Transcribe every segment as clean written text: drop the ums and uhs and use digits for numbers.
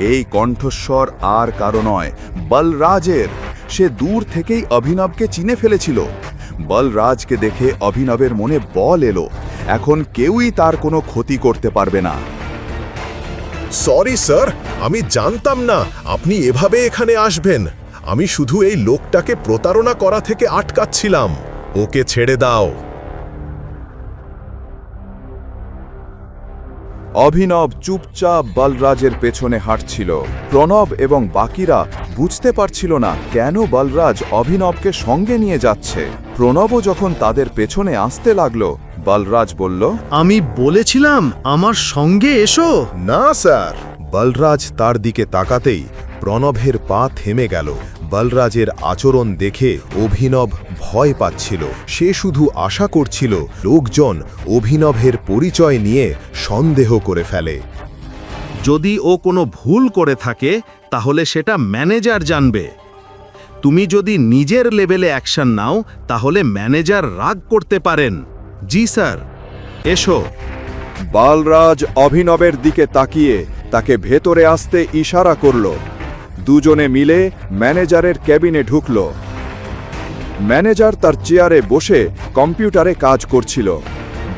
এই কণ্ঠস্বর আর কারো নয়, বলরাজের। সে দূর থেকেই অভিনবকে চিনে ফেলেছিল। বলরাজকে দেখে অভিনবের মনে বল এলো, এখন কেউই তার কোনো ক্ষতি করতে পারবে না। সরি স্যার, আমি জানতাম না আপনি এভাবে এখানে আসবেন। আমি শুধু এই লোকটাকে প্রতারণা করা থেকে আটকাচ্ছিলাম। ওকে ছেড়ে দাও। অভিনব চুপচাপ বলরাজের পেছনে হাঁটছিল। প্রণব এবং বাকিরা বুঝতে পারছিল না কেন বলরাজ অভিনবকে সঙ্গে নিয়ে যাচ্ছে। প্রণবও যখন তাদের পেছনে আসতে লাগলো, বলরাজ বলল, আমি বলেছিলাম আমার সঙ্গে এসো। না স্যার। বলরাজ তার দিকে তাকাতেই প্রণবের পা থেমে গেল। বলরাজের আচরণ দেখে অভিনব ভয় পাচ্ছিল। সে শুধু আশা করছিল লোকজন অভিনবের পরিচয় নিয়ে সন্দেহ করে ফেলে। যদি ও কোনো ভুল করে থাকে তাহলে সেটা ম্যানেজার জানবে। তুমি যদি নিজের লেভেলে অ্যাকশন নাও তাহলে ম্যানেজার রাগ করতে পারেন। জি স্যার, এসো। বলরাজ অভিনবের দিকে তাকিয়ে তাকে ভেতরে আসতে ইশারা করল। দুজনে মিলে ম্যানেজারের কেবিনে ঢুকল। ম্যানেজার তার চেয়ারে বসে কম্পিউটারে কাজ করছিল।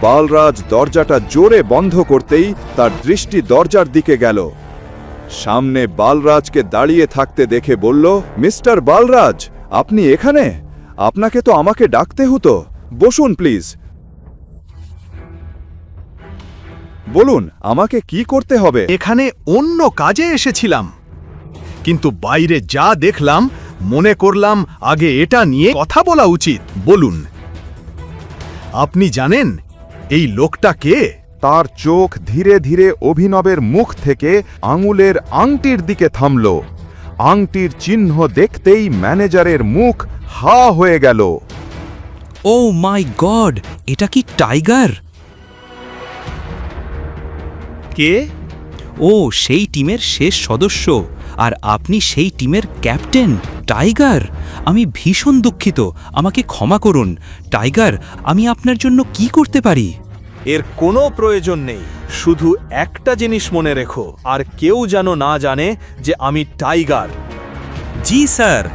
বলরাজ দরজাটা জোরে বন্ধ করতেই তার দৃষ্টি দরজার দিকে গেল। সামনে বলরাজকে দাঁড়িয়ে থাকতে দেখে বলল, মিস্টার বলরাজ, আপনি এখানে? আপনাকে তো আমাকে ডাকতে হতো। বসুন প্লিজ। বলুন, আমাকে কি করতে হবে? এখানে অন্য কাজে এসেছিলাম, কিন্তু বাইরে যা দেখলাম মনে করলাম আগে এটা নিয়ে কথা বলা উচিত। বলুন, আপনি জানেন এই লোকটা কে? তার চোখ ধীরে ধীরে অভিনবের মুখ থেকে আঙুলের আংটির দিকে থামল। আংটির চিহ্ন দেখতেই ম্যানেজারের মুখ হা হয়ে গেল। ও মাই গড, এটা কি টাইগার? কে? ও সেই টিমের শেষ সদস্য, আর আপনি সেই টিমের ক্যাপ্টেন টাইগার। আমি ভীষণ দুঃখিত, আমাকে ক্ষমা করুন। টাইগার, আমি আপনার জন্য কি করতে পারি? এর কোনো প্রয়োজন নেই। শুধু একটা জিনিস মনে রেখো, আর কেউ যেন না জানে যে আমি টাইগার। জি স্যার।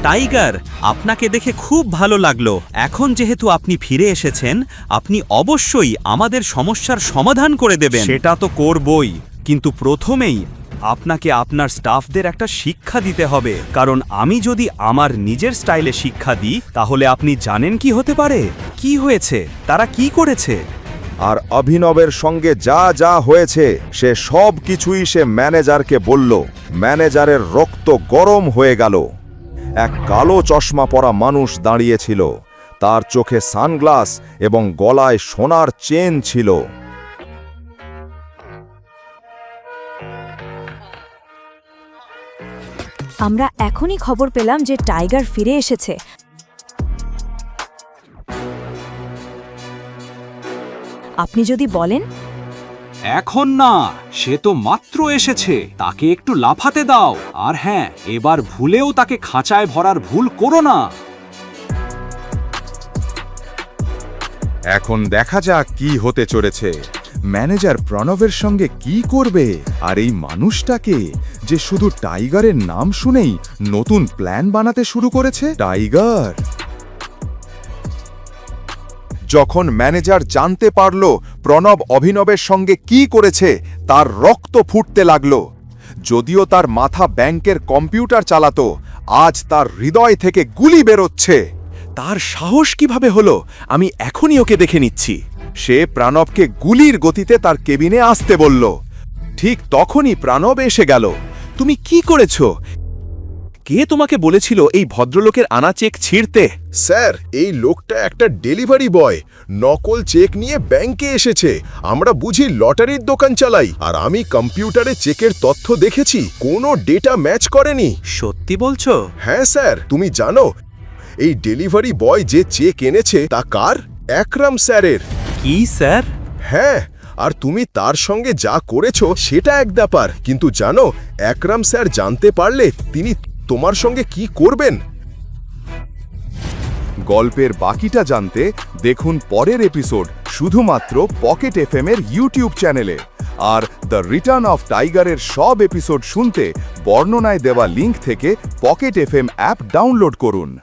টাইগার, আপনাকে দেখে খুব ভালো লাগলো। এখন যেহেতু আপনি ফিরে এসেছেন, আপনি অবশ্যই আমাদের সমস্যার সমাধান করে দেবেন। সেটা তো করবই, কিন্তু প্রথমেই আপনাকে আপনার স্টাফদের একটা শিক্ষা দিতে হবে। কারণ আমি যদি আমার নিজের স্টাইলে শিক্ষা দিই, তাহলে আপনি জানেন কি হতে পারে? কি হয়েছে? তারা কি করেছে? আর অভিনবের সঙ্গে যা যা হয়েছে সে সব কিছুই সে ম্যানেজারকে বলল। ম্যানেজারের রক্ত গরম হয়ে গেল। এক কালো চশমা পরা মানুষ দাঁড়িয়েছিল। তার চোখে সানগ্লাস এবং গলায় সোনার চেন ছিল। আমরা এখনই খবর পেলাম যে টাইগার ফিরে এসেছে। আপনি যদি বলেন। এখন না, সে তো মাত্র এসেছে। তাকে একটু লাফাতে দাও। আর হ্যাঁ, এবার ভুলেও তাকে খাঁচায় ভরার ভুল করো না। এখন দেখা যাক কি হতে চলেছে। ম্যানেজার প্রণবের সঙ্গে কি করবে? আর এই মানুষটাকে যে শুধু টাইগারের নাম শুনেই নতুন প্ল্যান বানাতে শুরু করেছে। টাইগার। যখন ম্যানেজার জানতে পারল প্রণব অভিনবের সঙ্গে কি করেছে, তার রক্ত ফুটতে লাগল। যদিও তার মাথা ব্যাংকের কম্পিউটার চালাতো, আজ তার হৃদয় থেকে গুলি বেরোচ্ছে। তার সাহস কিভাবে হলো? আমি এখনই ওকে দেখে নিচ্ছি। সে প্রণবকে গুলির গতিতে তার কেবিনে আসতে বলল। ঠিক তখনই প্রণব এসে গেল। তুমি কি করেছো? কে তোমাকে বলেছিল এই ভদ্রলোকের আনা চেক ছিঁড়তে? স্যার, এই লোকটা একটা ডেলিভারি বয়। নকল চেক নিয়ে ব্যাংকে এসেছে। আমরা বুঝি লটারির দোকান চালাই, আর আমি কম্পিউটারে চেকের তথ্য দেখেছি, কোনো ডেটা ম্যাচ করেনি। সত্যি বলছো? হ্যাঁ স্যার। তুমি জানো এই ডেলিভারি বয় যে চেক এনেছে তা কার? একরাম স্যারের। কি স্যার? হ্যাঁ, আর তুমি তার সঙ্গে যা করেছো সেটা এক ব্যাপার, কিন্তু জানো একরাম স্যার জানতে পারলে তিনি তোমার সঙ্গে কি করবেন? গল্পের বাকিটা জানতে দেখুন পরের এপিসোড শুধুমাত্র পকেট এফএম-এর ইউটিউব চ্যানেলে। আর দ্য রিটার্ন অফ টাইগারের সব এপিসোড শুনতে বর্ণনায় দেওয়া লিঙ্ক থেকে পকেট এফএম অ্যাপ ডাউনলোড করুন।